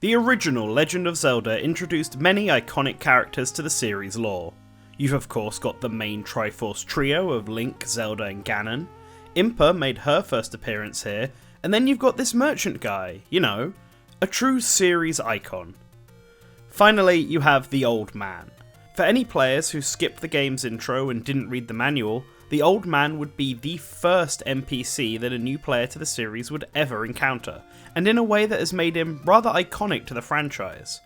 The original Legend of Zelda introduced many iconic characters to the series lore. You've of course got the main Triforce trio of Link, Zelda and Ganon. Impa made her first appearance here, and then you've got this merchant guy, you know, a true series icon. Finally, you have the Old Man. For any players who skipped the game's intro and didn't read the manual, the Old Man would be the first NPC that a new player to the series would ever encounter, and in a way that has made him rather iconic to the franchise.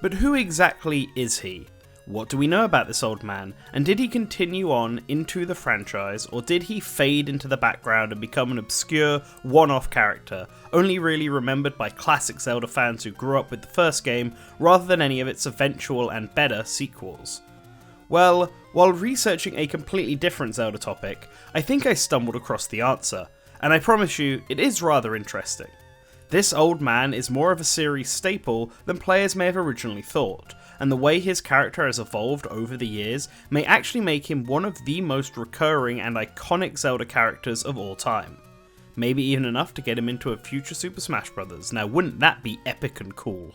But who exactly is he? What do we know about this old man, and did he continue on into the franchise, or did he fade into the background and become an obscure, one-off character, only really remembered by classic Zelda fans who grew up with the first game, rather than any of its eventual and better sequels? Well, while researching a completely different Zelda topic, I think I stumbled across the answer, and I promise you, it is rather interesting. This old man is more of a series staple than players may have originally thought, and the way his character has evolved over the years may actually make him one of the most recurring and iconic Zelda characters of all time. Maybe even enough to get him into a future Super Smash Bros. Now wouldn't that be epic and cool?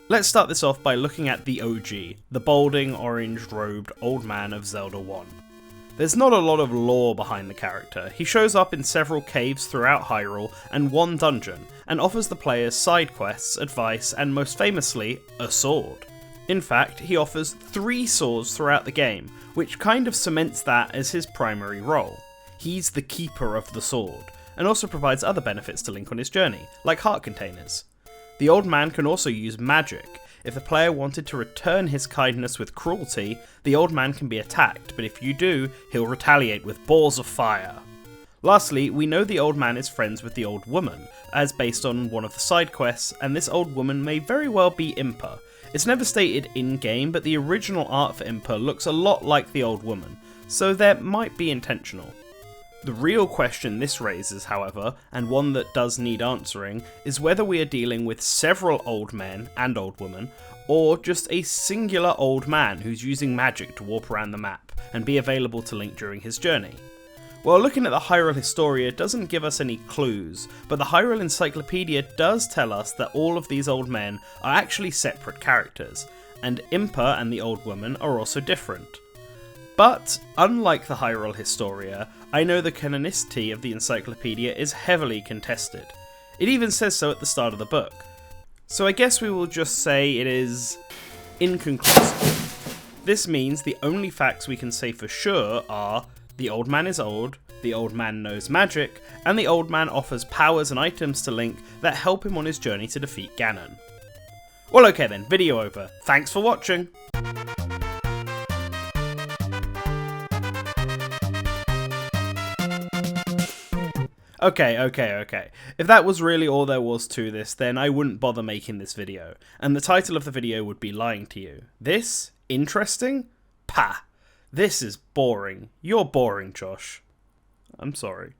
Let's start this off by looking at the OG, the balding, orange-robed old man of Zelda 1. There's not a lot of lore behind the character. He shows up in several caves throughout Hyrule and one dungeon, and offers the players side quests, advice, and most famously, a sword. In fact, he offers 3 swords throughout the game, which kind of cements that as his primary role. He's the keeper of the sword, and also provides other benefits to Link on his journey, like heart containers. The old man can also use magic. If the player wanted to return his kindness with cruelty, the old man can be attacked, but if you do, he'll retaliate with balls of fire. Lastly, we know the old man is friends with the old woman, as based on one of the side quests, and this old woman may very well be Impa. It's never stated in-game, but the original art for Impa looks a lot like the old woman, so that might be intentional. The real question this raises, however, and one that does need answering, is whether we are dealing with several old men and old women, or just a singular old man who's using magic to warp around the map and be available to Link during his journey. Well, looking at the Hyrule Historia doesn't give us any clues, but the Hyrule Encyclopedia does tell us that all of these old men are actually separate characters, and Impa and the old woman are also different. But, unlike the Hyrule Historia, I know the canonicity of the encyclopedia is heavily contested. It even says so at the start of the book. So I guess we will just say it is inconclusive. This means the only facts we can say for sure are the old man is old, the old man knows magic, and the old man offers powers and items to Link that help him on his journey to defeat Ganon. Well, okay then, video over. Thanks for watching! Okay. If that was really all there was to this, then I wouldn't bother making this video, and the title of the video would be lying to you. This? Interesting? Pah! This is boring. You're boring, Josh. I'm sorry.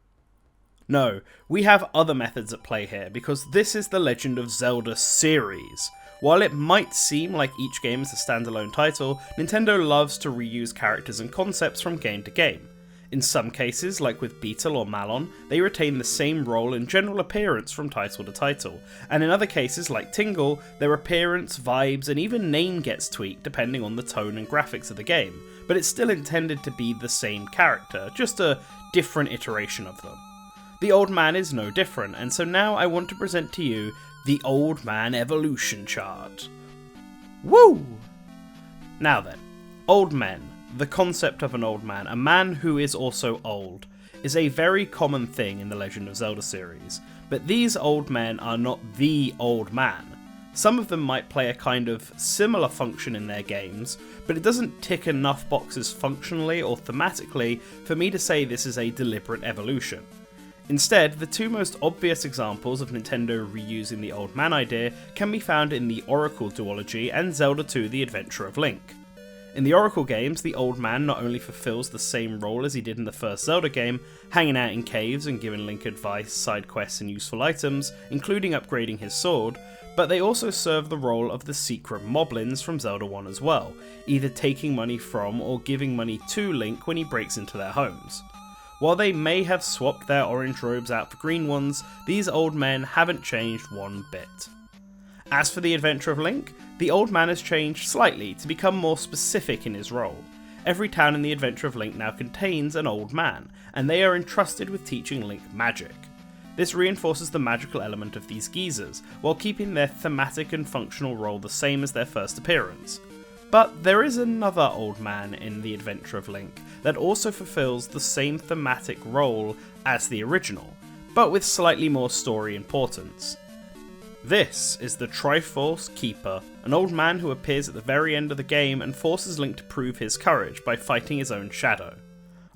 No, we have other methods at play here, because this is the Legend of Zelda series. While it might seem like each game is a standalone title, Nintendo loves to reuse characters and concepts from game to game. In some cases, like with Beetle or Malon, they retain the same role and general appearance from title to title, and in other cases, like Tingle, their appearance, vibes, and even name gets tweaked depending on the tone and graphics of the game, but it's still intended to be the same character, just a different iteration of them. The Old Man is no different, and so now I want to present to you the Old Man evolution chart. Woo! Now then, old men. The concept of an old man, a man who is also old, is a very common thing in the Legend of Zelda series, but these old men are not the old man. Some of them might play a kind of similar function in their games, but it doesn't tick enough boxes functionally or thematically for me to say this is a deliberate evolution. Instead, the two most obvious examples of Nintendo reusing the Old Man idea can be found in the Oracle duology and Zelda 2: The Adventure of Link. In the Oracle games, the Old Man not only fulfills the same role as he did in the first Zelda game, hanging out in caves and giving Link advice, side quests and useful items, including upgrading his sword, but they also serve the role of the secret moblins from Zelda 1 as well, either taking money from or giving money to Link when he breaks into their homes. While they may have swapped their orange robes out for green ones, these old men haven't changed one bit. As for the Adventure of Link, the Old Man has changed slightly to become more specific in his role. Every town in the Adventure of Link now contains an Old Man, and they are entrusted with teaching Link magic. This reinforces the magical element of these geezers, while keeping their thematic and functional role the same as their first appearance. But there is another Old Man in the Adventure of Link that also fulfills the same thematic role as the original, but with slightly more story importance. This is the Triforce Keeper, an old man who appears at the very end of the game and forces Link to prove his courage by fighting his own shadow.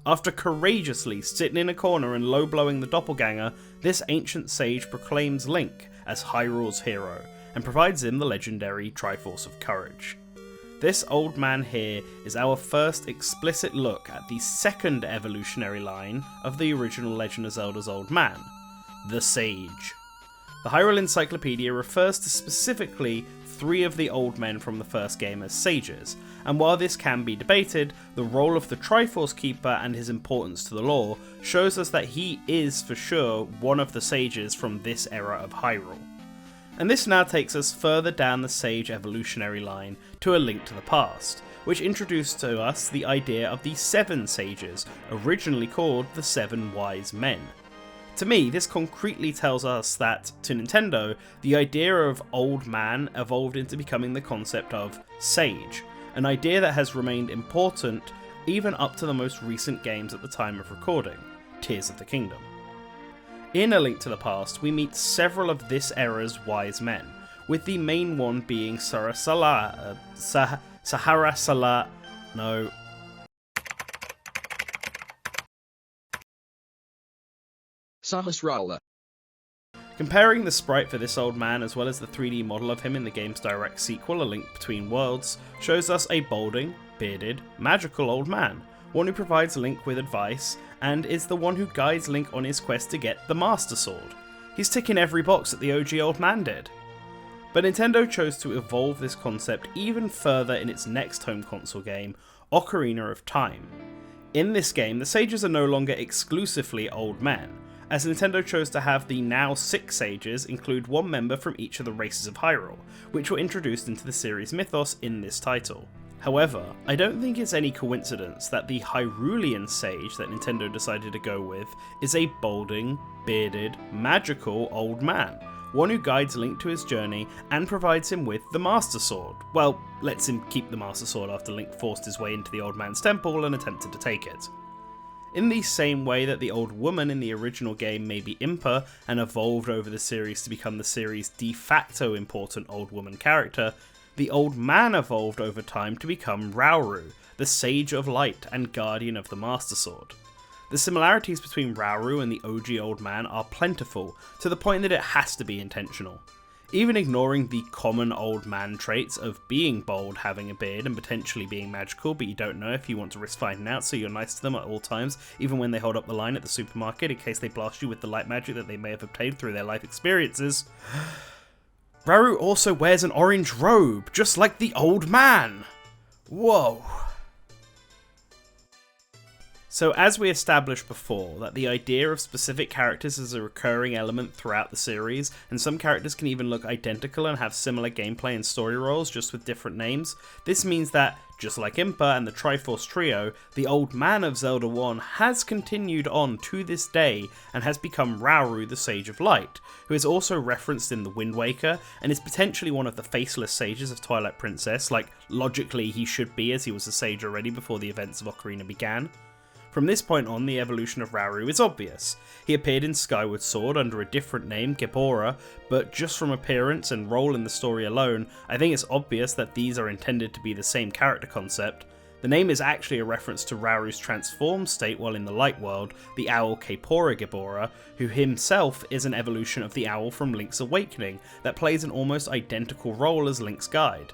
After courageously sitting in a corner and low-blowing the doppelganger, this ancient sage proclaims Link as Hyrule's hero, and provides him the legendary Triforce of Courage. This old man here is our first explicit look at the second evolutionary line of the original Legend of Zelda's Old Man, the Sage. The Hyrule Encyclopedia refers to specifically 3 of the old men from the first game as sages, and while this can be debated, the role of the Triforce Keeper and his importance to the lore shows us that he is for sure one of the sages from this era of Hyrule. And this now takes us further down the sage evolutionary line to A Link to the Past, which introduced to us the idea of the 7 sages, originally called the 7 Wise Men. To me, this concretely tells us that, to Nintendo, the idea of Old Man evolved into becoming the concept of Sage, an idea that has remained important even up to the most recent games at the time of recording, Tears of the Kingdom. In A Link to the Past, we meet several of this era's wise men, with the main one being Sahara Sahasrara. Comparing the sprite for this old man as well as the 3D model of him in the game's direct sequel, A Link Between Worlds, shows us a balding, bearded, magical old man, one who provides Link with advice, and is the one who guides Link on his quest to get the Master Sword. He's ticking every box that the OG old man did. But Nintendo chose to evolve this concept even further in its next home console game, Ocarina of Time. In this game, the sages are no longer exclusively old men, as Nintendo chose to have the now 6 sages include one member from each of the races of Hyrule, which were introduced into the series mythos in this title. However, I don't think it's any coincidence that the Hyrulean sage that Nintendo decided to go with is a balding, bearded, magical old man, one who guides Link to his journey and provides him with the Master Sword. Well, lets him keep the Master Sword after Link forced his way into the old man's temple and attempted to take it. In the same way that the old woman in the original game may be Impa and evolved over the series to become the series' de facto important old woman character, the old man evolved over time to become Raru, the Sage of Light and Guardian of the Master Sword. The similarities between Raru and the OG old man are plentiful, to the point that it has to be intentional. Even ignoring the common old man traits of being bald, having a beard, and potentially being magical, but you don't know if you want to risk finding out, so you're nice to them at all times, even when they hold up the line at the supermarket in case they blast you with the light magic that they may have obtained through their life experiences. Raru also wears an orange robe, just like the old man! Whoa. So as we established before, that the idea of specific characters is a recurring element throughout the series, and some characters can even look identical and have similar gameplay and story roles, just with different names, this means that, just like Impa and the Triforce Trio, the Old Man of Zelda 1 has continued on to this day, and has become Rauru, the Sage of Light, who is also referenced in The Wind Waker, and is potentially one of the faceless sages of Twilight Princess, like logically he should be, as he was a sage already before the events of Ocarina began. From this point on, the evolution of Raru is obvious. He appeared in Skyward Sword under a different name, Gibora, but just from appearance and role in the story alone, I think it's obvious that these are intended to be the same character concept. The name is actually a reference to Raru's transformed state while in the light world, the owl Kaepora Gibora, who himself is an evolution of the owl from Link's Awakening that plays an almost identical role as Link's guide.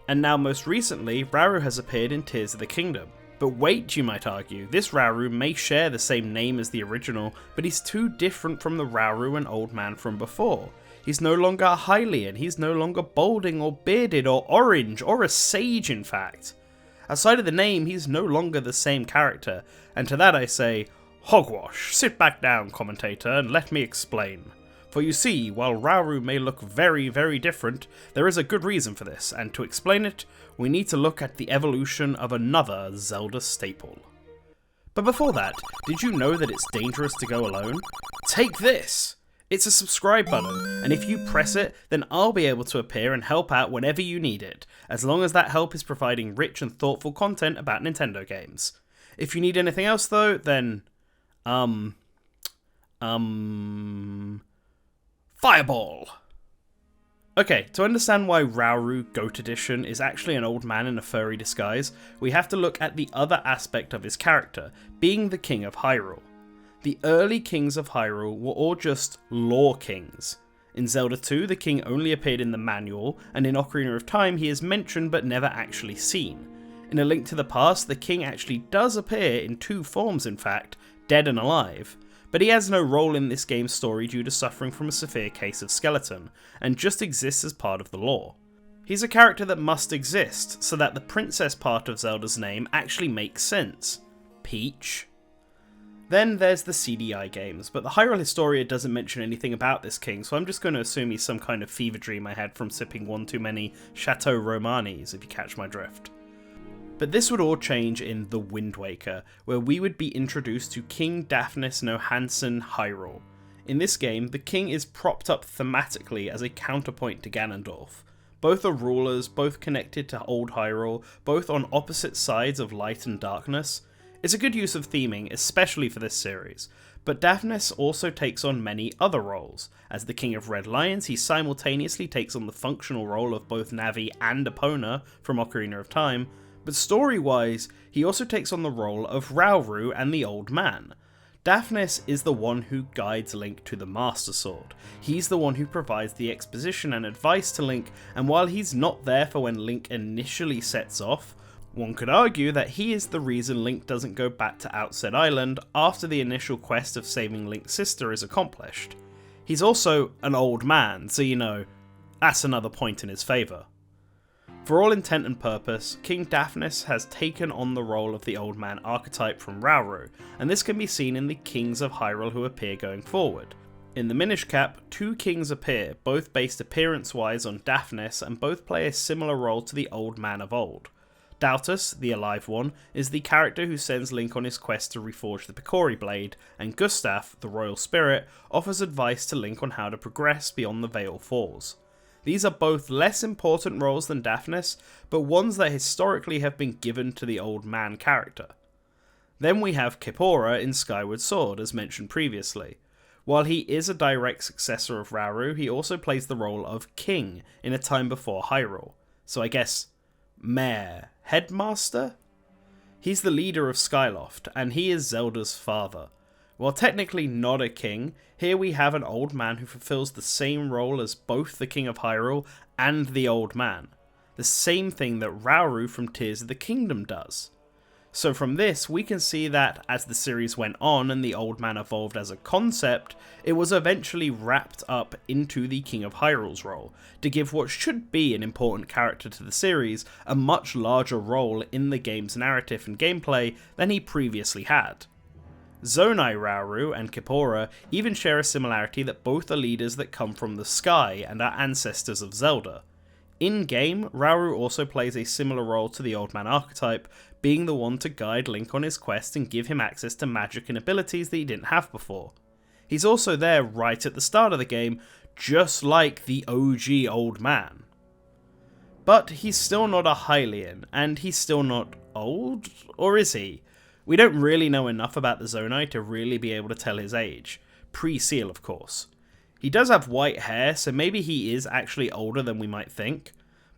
And now most recently, Raru has appeared in Tears of the Kingdom. But wait, you might argue, this Raru may share the same name as the original, but he's too different from the Raru and Old Man from before. He's no longer a Hylian, he's no longer balding or bearded or orange, or a sage in fact. Outside of the name, he's no longer the same character, and to that I say, hogwash, sit back down, commentator, and let me explain. For you see, while Raru may look very, very different, there is a good reason for this, and to explain it, we need to look at the evolution of another Zelda staple. But before that, did you know that it's dangerous to go alone? Take this! It's a subscribe button, and if you press it, then I'll be able to appear and help out whenever you need it, as long as that help is providing rich and thoughtful content about Nintendo games. If you need anything else though, then... Fireball! Okay, to understand why Raru Goat Edition is actually an old man in a furry disguise, we have to look at the other aspect of his character, being the King of Hyrule. The early kings of Hyrule were all just lore kings. In Zelda 2, the king only appeared in the manual, and in Ocarina of Time he is mentioned but never actually seen. In A Link to the Past, the king actually does appear in two forms in fact, dead and alive, but he has no role in this game's story due to suffering from a severe case of skeleton, and just exists as part of the lore. He's a character that must exist, so that the princess part of Zelda's name actually makes sense. Peach. Then there's the CDI games, but the Hyrule Historia doesn't mention anything about this king, so I'm just going to assume he's some kind of fever dream I had from sipping one too many Chateau Romanis, if you catch my drift. But this would all change in The Wind Waker, where we would be introduced to King Daphnis no Hansen Hyrule. In this game, the king is propped up thematically as a counterpoint to Ganondorf. Both are rulers, both connected to Old Hyrule, both on opposite sides of light and darkness. It's a good use of theming, especially for this series, but Daphnis also takes on many other roles. As the King of Red Lions, he simultaneously takes on the functional role of both Navi and Epona from Ocarina of Time, but story-wise, he also takes on the role of Rauru and the Old Man. Daphnis is the one who guides Link to the Master Sword. He's the one who provides the exposition and advice to Link, and while he's not there for when Link initially sets off, one could argue that he is the reason Link doesn't go back to Outset Island after the initial quest of saving Link's sister is accomplished. He's also an old man, so you know, that's another point in his favour. For all intent and purpose, King Daphnis has taken on the role of the old man archetype from Rauru, and this can be seen in the kings of Hyrule who appear going forward. In the Minish Cap, two kings appear, both based appearance-wise on Daphnis, and both play a similar role to the old man of old. Daltus, the Alive One, is the character who sends Link on his quest to reforge the Picori Blade, and Gustaf, the Royal Spirit, offers advice to Link on how to progress beyond the Veil Falls. These are both less important roles than Daphnis, but ones that historically have been given to the old man character. Then we have Kaepora in Skyward Sword, as mentioned previously. While he is a direct successor of Rauru, he also plays the role of King in A Time Before Hyrule. So I guess Mayor, Headmaster? He's the leader of Skyloft, and he is Zelda's father. While technically not a king, here we have an old man who fulfills the same role as both the King of Hyrule and the Old Man. The same thing that Rauru from Tears of the Kingdom does. So from this, we can see that as the series went on and the Old Man evolved as a concept, it was eventually wrapped up into the King of Hyrule's role, to give what should be an important character to the series a much larger role in the game's narrative and gameplay than he previously had. Zonai Rauru and Kaepora even share a similarity that both are leaders that come from the sky and are ancestors of Zelda. In-game, Rauru also plays a similar role to the Old Man archetype, being the one to guide Link on his quest and give him access to magic and abilities that he didn't have before. He's also there right at the start of the game, just like the OG Old Man. But he's still not a Hylian, and he's still not old? Or is he? We don't really know enough about the Zonai to really be able to tell his age. Pre-seal, of course. He does have white hair, so maybe he is actually older than we might think.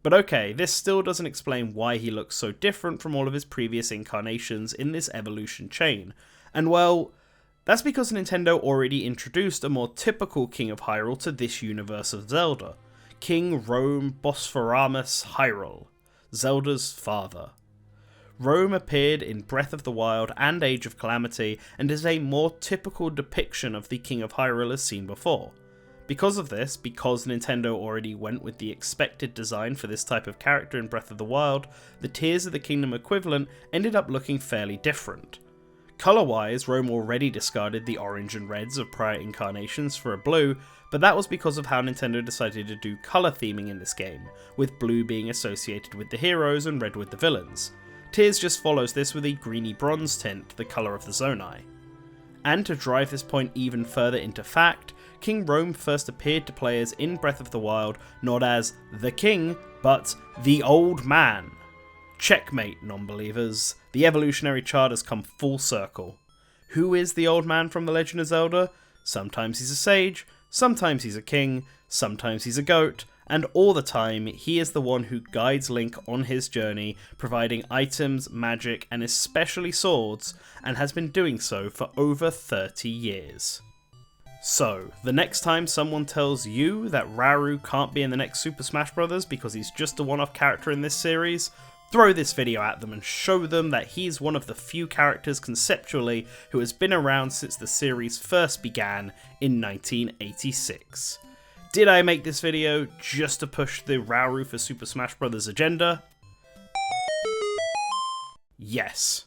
But okay, this still doesn't explain why he looks so different from all of his previous incarnations in this evolution chain. And well, that's because Nintendo already introduced a more typical King of Hyrule to this universe of Zelda, King Rome Bosphoramus Hyrule, Zelda's father. Rome appeared in Breath of the Wild and Age of Calamity, and is a more typical depiction of the King of Hyrule as seen before. Because of this, because Nintendo already went with the expected design for this type of character in Breath of the Wild, the Tears of the Kingdom equivalent ended up looking fairly different. Colour-wise, Rome already discarded the orange and reds of prior incarnations for a blue, but that was because of how Nintendo decided to do colour theming in this game, with blue being associated with the heroes and red with the villains. Tears just follows this with a greeny bronze tint, the colour of the Zonai. And to drive this point even further into fact, King Rome first appeared to players in Breath of the Wild not as the King, but the Old Man. Checkmate, non-believers. The evolutionary chart has come full circle. Who is the Old Man from The Legend of Zelda? Sometimes he's a sage, sometimes he's a king, sometimes he's a goat, and all the time, he is the one who guides Link on his journey, providing items, magic, and especially swords, and has been doing so for over 30 years. So, the next time someone tells you that Raru can't be in the next Super Smash Bros. Because he's just a one-off character in this series, throw this video at them and show them that he's one of the few characters conceptually who has been around since the series first began in 1986. Did I make this video just to push the Raru for Super Smash Bros. Agenda? Yes.